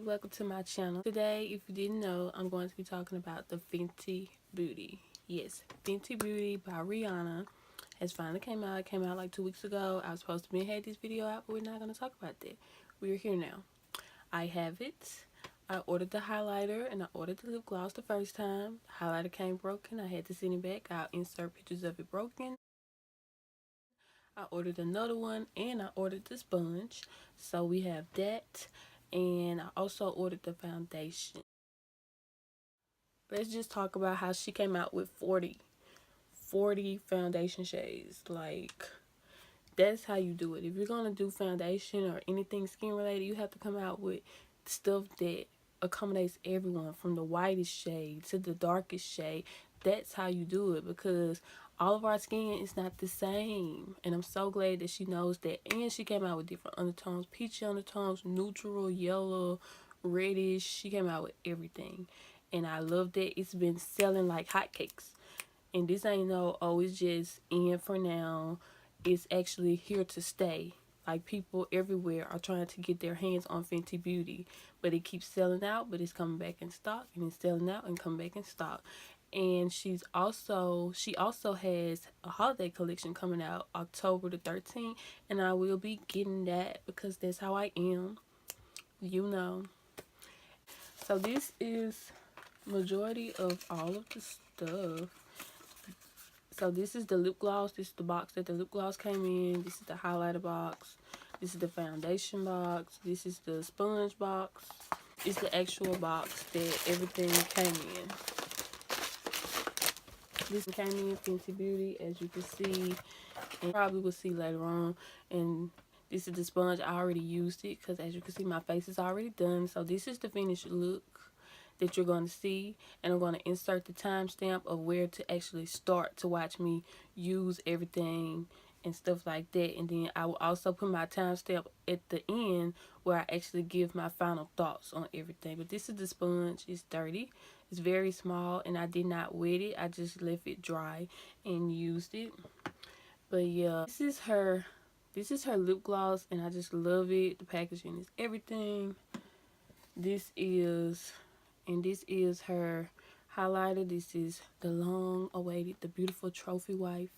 Welcome to my channel. Today, if you didn't know, I'm going to be talking about the Fenty Beauty. Yes, Fenty Beauty by Rihanna has finally came out. It came out like 2 weeks ago. I was supposed to have had this video out, but we're not going to talk about that. We're here now. I have it. I ordered the highlighter and I ordered the lip gloss the first time. The highlighter came broken. I had to send it back. I'll insert pictures of it broken. I ordered another one and I ordered the sponge. So we have that. And I also ordered the foundation. Let's just talk about how she came out with 40 foundation shades. Like, that's how you do it. If you're gonna do foundation or anything skin related, you have to come out with stuff that accommodates everyone, from the whitest shade to the darkest shade. That's how you do it, because all of our skin is not the same. And I'm so glad that she knows that. And she came out with different undertones: peachy undertones, neutral, yellow, reddish. She came out with everything, and I love that. It's been selling like hotcakes. And this ain't no, oh, it's just in for now. It's actually here to stay. Like, people everywhere are trying to get their hands on Fenty Beauty, but it keeps selling out, but it's coming back in stock, and it's selling out and coming back in stock. And she also has a holiday collection coming out October the 13th, and I will be getting that because that's how I am, you know. So this is majority of all of the stuff. So this is the lip gloss. This is the box that the lip gloss came in. This is the highlighter box. This is the foundation box. This is the sponge box. It's the actual box that everything came in. This came in Fenty Beauty, as you can see, and probably will see later on. And this is the sponge. I already used it because, as you can see, my face is already done. So this is the finished look that you're going to see, and I'm going to insert the timestamp of where to actually start to watch me use everything and stuff like that. And then I will also put my timestamp at the end where I actually give my final thoughts on everything. But this is the sponge. It's dirty. It's very small, and I did not wet it. I just left it dry and used it. But yeah, this is her lip gloss, and I just love it. The packaging is everything. This is her highlighter. This is the long awaited, the beautiful trophy wife,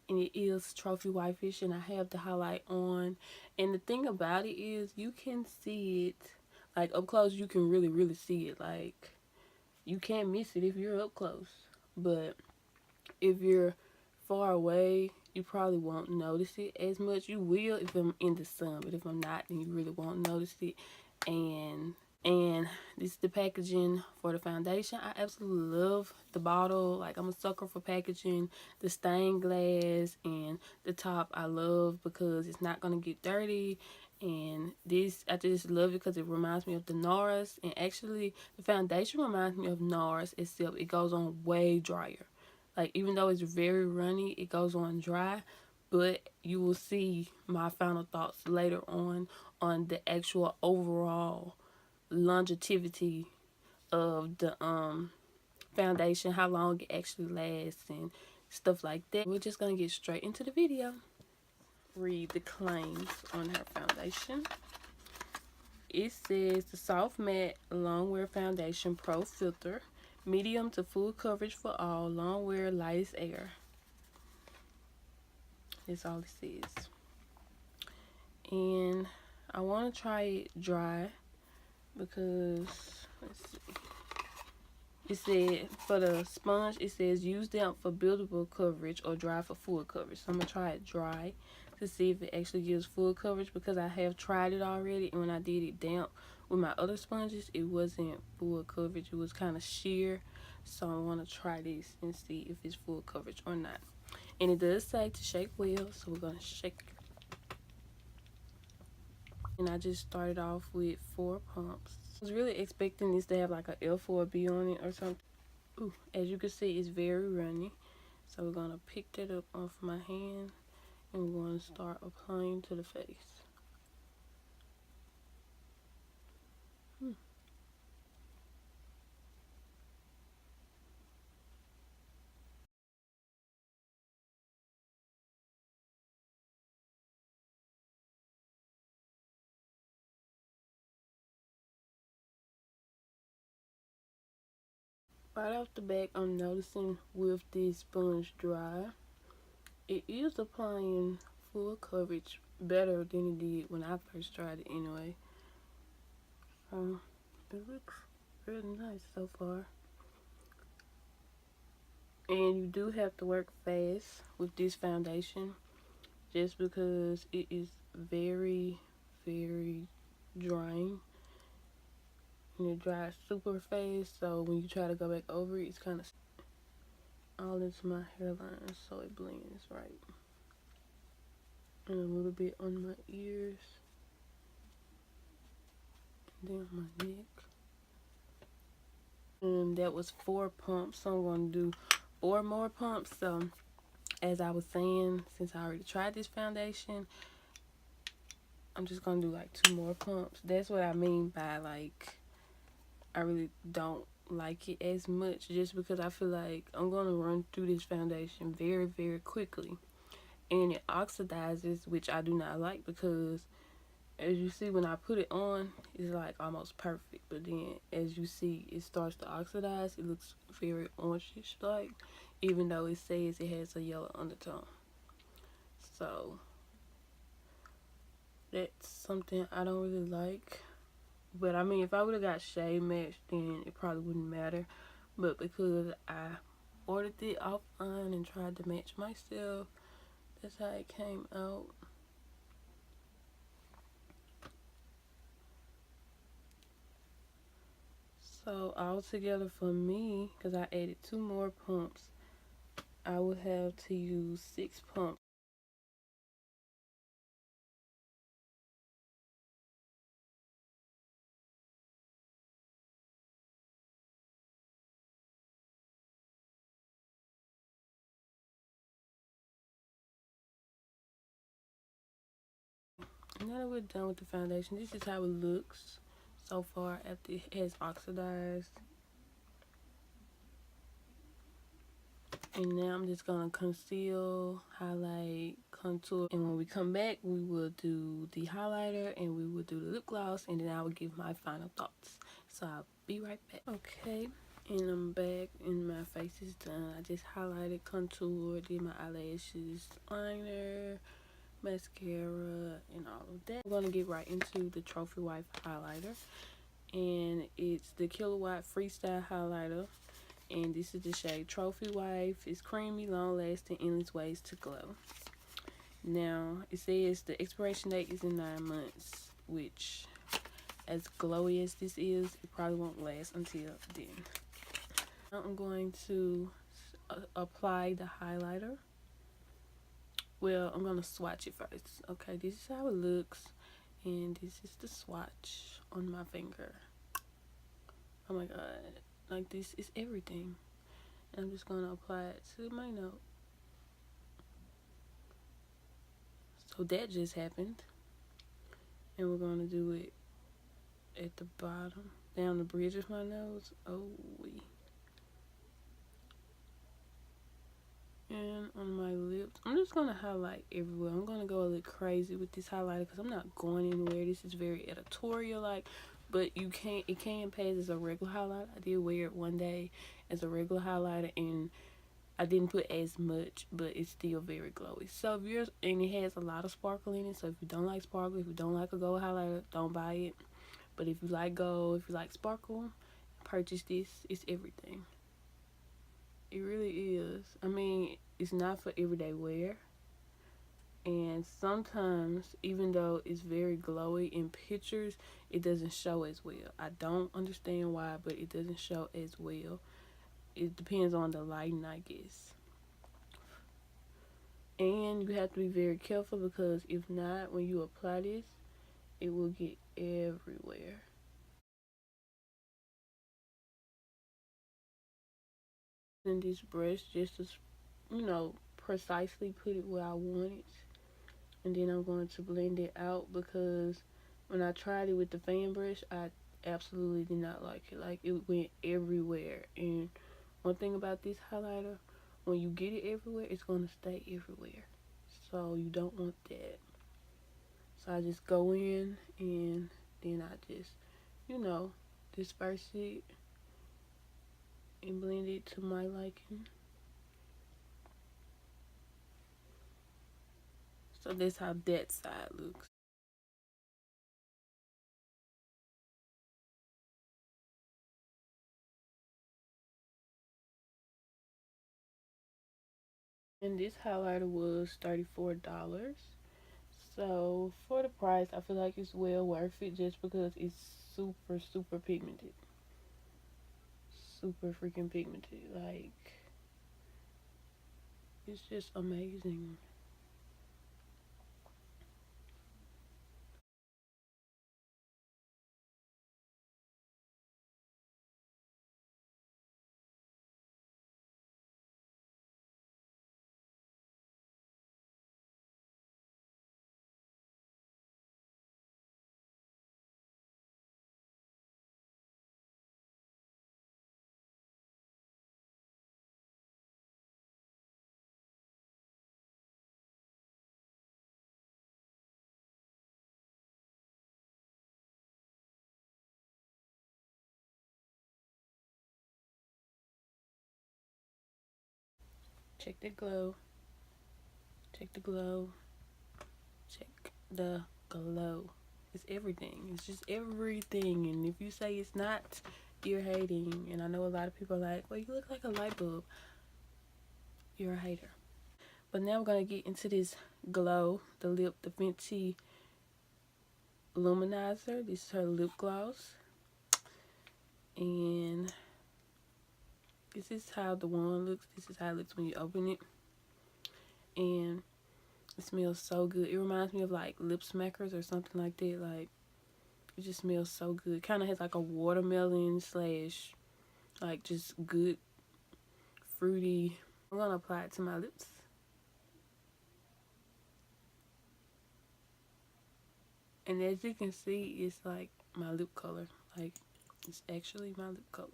and it is trophy wife-ish, and I have the highlight on. And the thing about it is, you can see it like up close. You can really see it. Like, you can't miss it if you're up close, but if you're far away, you probably won't notice it as much. You will if I'm in the sun, but if I'm not, then you really won't notice it. And this is the packaging for the foundation. I absolutely love the bottle. Like, I'm a sucker for packaging. The stained glass and the top I love because it's not going to get dirty. And this, I just love it because it reminds me of the NARS. And actually, the foundation reminds me of NARS, except it goes on way drier. Like, even though it's very runny, it goes on dry. But you will see my final thoughts later on the actual overall longevity of the foundation, how long it actually lasts and stuff like that. We're just gonna get straight into the video. Read the claims on her foundation. It says the soft matte long wear foundation pro filter, medium to full coverage for all, long wear, lightest air. That's all it says. And I want to try it dry because, let's see, it said for the sponge, it says use damp for buildable coverage or dry for full coverage. So I'm gonna try it dry to see if it actually gives full coverage, because I have tried it already, and when I did it damp with my other sponges, it wasn't full coverage. It was kind of sheer. So I want to try this and see if it's full coverage or not. And it does say to shake well, so we're gonna shake. And I just started off with 4 pumps. I was really expecting this to have like a L4B on it or something. Ooh, as you can see, it's very runny. So we're gonna pick that up off my hand and we're gonna start applying to the face. Right off the back, I'm noticing with this sponge dry, it is applying full coverage better than it did when I first tried it anyway. It looks really nice so far. And you do have to work fast with this foundation just because it is very, very drying. And it dries super fast, so when you try to go back over it, it's kind of all into my hairline, so it blends right. And a little bit on my ears, and then on my neck. And that was 4 pumps, so I'm going to do 4 more pumps. So as I was saying, since I already tried this foundation, I'm just going to do like 2 more pumps. That's what I mean by like, I really don't like it as much, just because I feel like I'm going to run through this foundation very, very quickly. And it oxidizes, which I do not like, because as you see when I put it on, it's like almost perfect. But then as you see, it starts to oxidize. It looks very orangish like, even though it says it has a yellow undertone. So that's something I don't really like. But I mean, if I would have got shade matched, then it probably wouldn't matter. But because I ordered it offline and tried to match myself, that's how it came out. So all together for me, because I added 2 more pumps, I would have to use 6 pumps. And now that we're done with the foundation, this is how it looks so far after it has oxidized. And now I'm just gonna conceal, highlight, contour, and when we come back, we will do the highlighter and we will do the lip gloss, and then I will give my final thoughts. So I'll be right back. Okay, and I'm back and my face is done. I just highlighted, contour, did my eyelashes, liner, mascara, and all of that. I'm gonna get right into the Trophy Wife highlighter, and it's the Kilowatt Freestyle highlighter. And this is the shade Trophy Wife. It's creamy, long-lasting, endless ways to glow. Now, it says the expiration date is in 9 months, which, as glowy as this is, it probably won't last until then. Now I'm going to apply the highlighter. Well, I'm going to swatch it first. Okay, this is how it looks. And this is the swatch on my finger. Oh my god. Like, this is everything. And I'm just going to apply it to my nose. So that just happened. And we're going to do it at the bottom, down the bridge of my nose. Oh, wee. And on my lips, I'm just going to highlight everywhere. I'm going to go a little crazy with this highlighter because I'm not going anywhere. This is very editorial-like, but it can pass as a regular highlighter. I did wear it one day as a regular highlighter, and I didn't put as much, but it's still very glowy. So and it has a lot of sparkle in it. So if you don't like sparkle, if you don't like a gold highlighter, don't buy it. But if you like gold, if you like sparkle, purchase this. It's everything. It really is. I mean, it's not for everyday wear. And sometimes, even though it's very glowy in pictures, it doesn't show as well. I don't understand why, but it doesn't show as well. It depends on the lighting, I guess. And you have to be very careful, because if not, when you apply this, it will get everywhere. And this brush just to, precisely put it where I want it. And then I'm going to blend it out, because when I tried it with the fan brush, I absolutely did not like it. Like, it went everywhere. And one thing about this highlighter, when you get it everywhere, it's going to stay everywhere. So you don't want that. So I just go in, and then I just, disperse it and blend it to my liking. So that's how that side looks. And this highlighter was $34. So for the price, I feel like it's well worth it just because it's super, super pigmented. Super freaking pigmented. Like, it's just amazing. Check the glow. Check the glow. Check the glow. It's everything. It's just everything. And if you say it's not, you're hating. And I know a lot of people are like, well, you look like a light bulb. You're a hater. But now we're going to get into this glow. The Fenty Luminizer. This is her lip gloss. And this is how the wand looks. This is how it looks when you open it. And it smells so good. It reminds me of like lip smackers or something like that. Like, it just smells so good. Kind of has like a watermelon slash like just good fruity. I'm gonna apply it to my lips. And as you can see, it's like my lip color. Like, it's actually my lip color.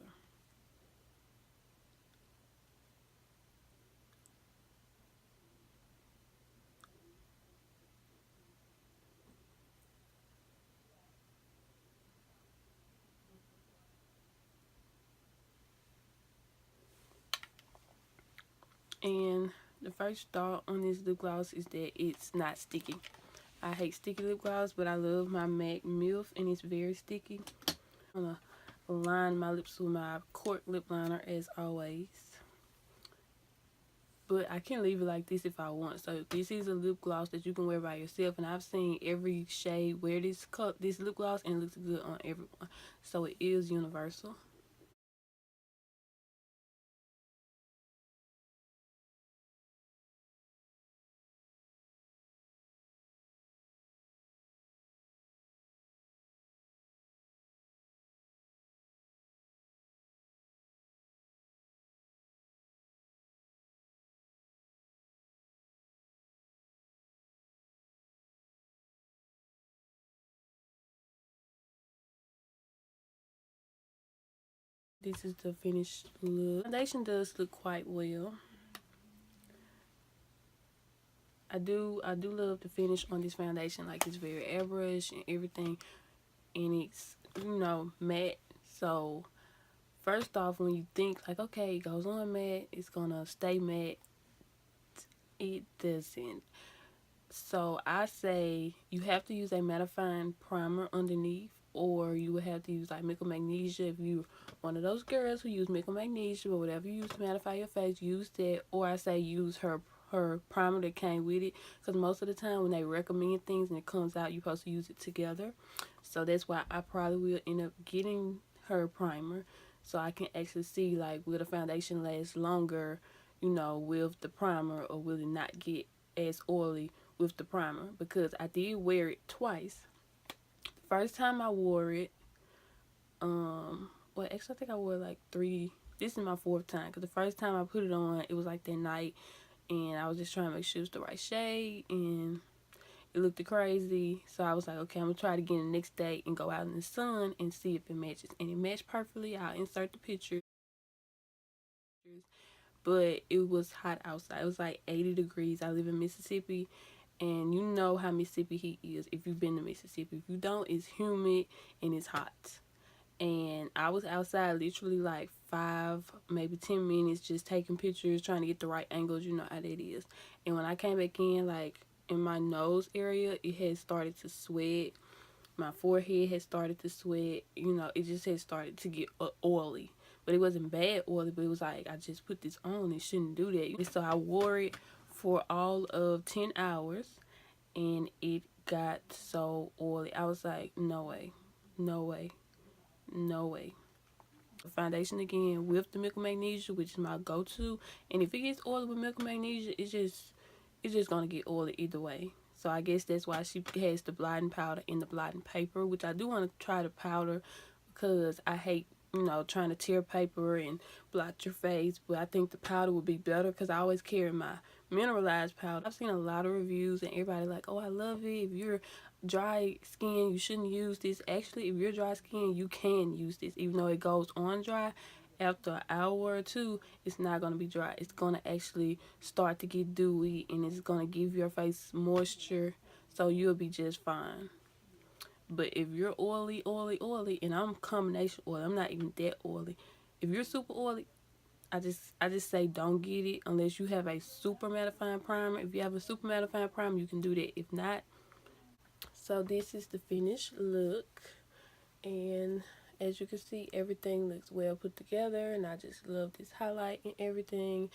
And the first thought on this lip gloss is that it's not sticky. I hate sticky lip gloss, but I love my MAC MILF, and it's very sticky. I'm gonna line my lips with my cork lip liner as always. But I can leave it like this if I want. So this is a lip gloss that you can wear by yourself, and I've seen every shade wear this lip gloss, and it looks good on everyone. So it is universal. This is the finished look. Foundation does look quite well. I do love the finish on this foundation. Like, it's very airbrush and everything, and it's, matte. So first off, when you think like, okay, it goes on matte, it's gonna stay matte, it doesn't. So I say you have to use a mattifying primer underneath, or you would have to use like Mickle Magnesia. If you're one of those girls who use Mickle Magnesia or whatever you use to mattify your face, use that. Or I say use her primer that came with it, because most of the time when they recommend things and it comes out, you're supposed to use it together. So that's why I probably will end up getting her primer, so I can actually see like, will the foundation last longer, with the primer, or will it not get as oily with the primer. Because I did wear it twice. First time I wore it, well, actually I think I wore like three. This is my fourth time, because the first time I put it on, it was like that night, and I was just trying to make sure it was the right shade, and it looked crazy. So I was like, okay, I'm gonna try it again the next day and go out in the sun and see if it matches. And it matched perfectly. I'll insert the pictures. But it was hot outside. It was like 80 degrees. I live in Mississippi, and you know how Mississippi heat is if you've been to Mississippi. If you don't, it's humid and it's hot. and I was outside literally like 5 maybe 10 minutes just taking pictures, trying to get the right angles. You know how that is. And when I came back in, like in my nose area, it had started to sweat. My forehead had started to sweat. You know, it just had started to get oily. But it wasn't bad oily, but it was like, I just put this on and shouldn't do that. So I wore it for all of 10 hours, and it got so oily. I was like, no way, no way, no way. Foundation again with the milk and magnesia, which is my go-to. And if it gets oily with milk and magnesia, it's just gonna get oily either way. So I guess that's why she has the blotting powder and the blotting paper, which I do want to try the powder because I hate, trying to tear paper and blot your face. But I think the powder would be better because I always carry my mineralized powder. I've seen a lot of reviews and everybody like, oh, I love it. If you're dry skin, you shouldn't use this. Actually, if you're dry skin, you can use this, even though it goes on dry. After an hour or two, it's not going to be dry. It's going to actually start to get dewy, and it's going to give your face moisture, so you'll be just fine. But if you're oily, oily, oily, and I'm combination oily, I'm not even that oily. If you're super oily, I just say don't get it unless you have a super mattifying primer. If you have a super mattifying primer, you can do that. If not, so this is the finished look, and as you can see, everything looks well put together, and I just love this highlight and everything.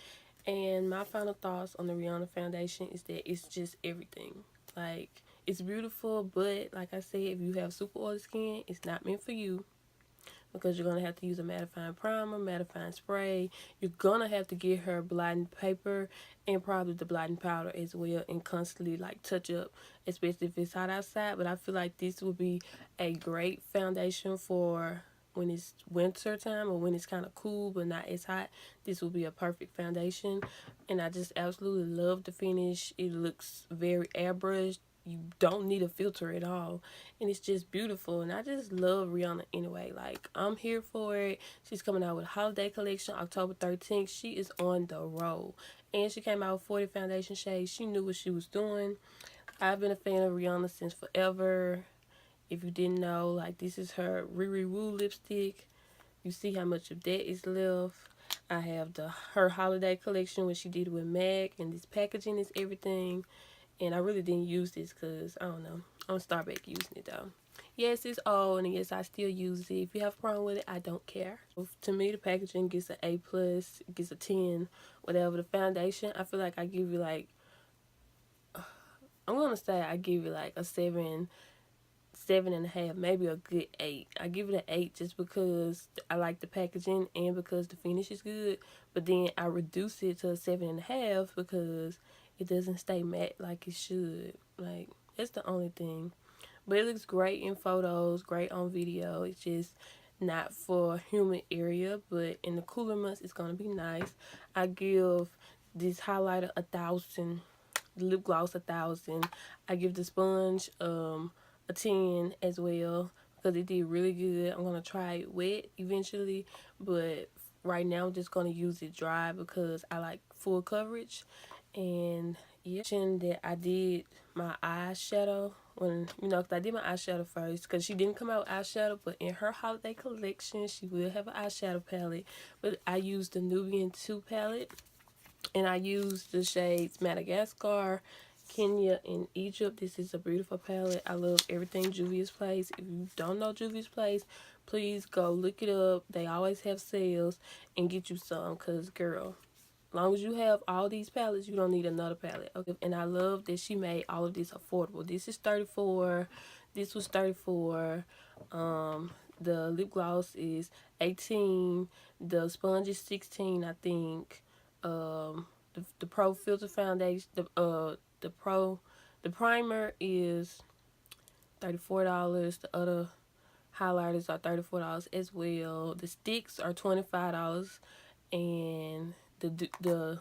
And my final thoughts on the Rihanna foundation is that it's just everything. Like, it's beautiful, but like I said, if you have super oily skin, it's not meant for you, because you're going to have to use a mattifying primer, mattifying spray. You're going to have to get her blotting paper and probably the blotting powder as well, and constantly like touch up, especially if it's hot outside. But I feel like this would be a great foundation for when it's winter time or when it's kind of cool but not as hot. This will be a perfect foundation, and I just absolutely love the finish. It looks very airbrushed. You don't need a filter at all, and it's just beautiful. And I just love Rihanna anyway. Like, I'm here for it. She's coming out with a holiday collection October 13th. She is on the roll, and she came out with 40 foundation shades. She knew what she was doing. I've been a fan of Rihanna since forever. If you didn't know, like, this is her Riri Woo lipstick. You see how much of that is left. I have her holiday collection, when she did it with MAC, and this packaging is everything. And I really didn't use this because, I don't know, I'm gonna start back using it though. Yes, it's old, and yes, I still use it. If you have a problem with it, I don't care. To me, the packaging gets an A+, gets a 10, whatever. The foundation, I feel like I give you like, I'm gonna say I give you like a 7, 7.5, maybe a good 8. I give it an 8 just because I like the packaging and because the finish is good. But then I reduce it to a 7.5 because it doesn't stay matte like it should. Like, that's the only thing. But it looks great in photos, great on video. It's just not for humid area, but in the cooler months, it's gonna be nice. I give this highlighter 1,000, the lip gloss 1,000. I give the sponge a 10 as well because it did really good. I'm gonna try it wet eventually, but right now I'm just gonna use it dry because I like full coverage. And yeah, that I did my eyeshadow when, 'cause I did my eyeshadow first because she didn't come out with eyeshadow, but in her holiday collection she will have an eyeshadow palette. But I used the Nubian 2 palette, and I used the shades Madagascar, Kenya, and Egypt. This is a beautiful palette. I love everything Juvia's Place. If you don't know Juvia's Place, please go look it up. They always have sales, and get you some, because girl, long as you have all these palettes, you don't need another palette. Okay, and I love that she made all of this affordable. This is 34. This was 34. The lip gloss is 18. The sponge is 16, I think. The Pro Filter Foundation, the primer is $34. The other highlighters are $34 as well. The sticks are $25, and the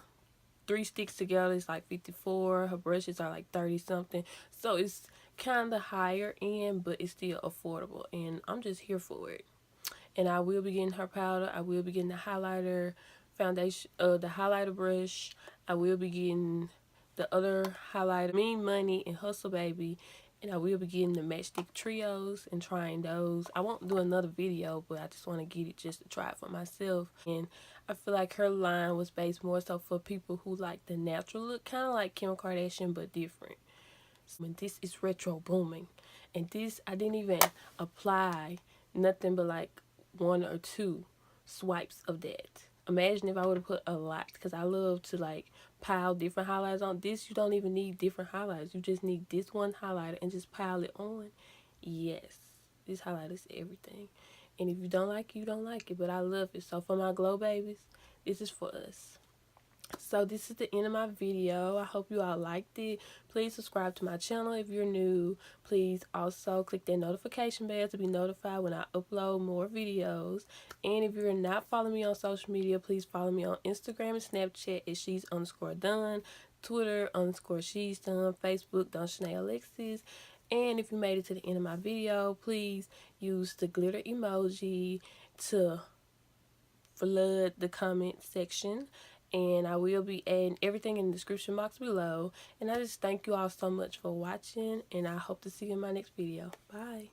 3 sticks together is like 54. Her brushes are like 30 something. So it's kind of higher end, but it's still affordable, and I'm just here for it. And I will be getting her powder. I will be getting the highlighter foundation, the highlighter brush. I will be getting the other highlighter, Mean Money and Hustle Baby. And I will be getting the matchstick trios and trying those. I won't do another video, but I just want to get it just to try it for myself. And I feel like her line was based more so for people who like the natural look, kind of like Kim Kardashian, but different. And this is retro booming. And this, I didn't even apply nothing but like 1 or 2 swipes of that. Imagine if I would have put a lot, because I love to like pile different highlighters on. This, you don't even need different highlighters. You just need this one highlighter and just pile it on. Yes, this highlighter is everything. And if you don't like it, you don't like it. But I love it. So for my glow babies, this is for us. So this is the end of my video. I hope you all liked it. Please subscribe to my channel if you're new. Please also click that notification bell to be notified when I upload more videos. And if you're not following me on social media, please follow me on Instagram and Snapchat at she's_done, Twitter _she's_done, Facebook Donshanae Alexis. And if you made it to the end of my video, please use the glitter emoji to flood the comment section, and I will be adding everything in the description box below. And I just thank you all so much for watching, and I hope to see you in my next video. Bye.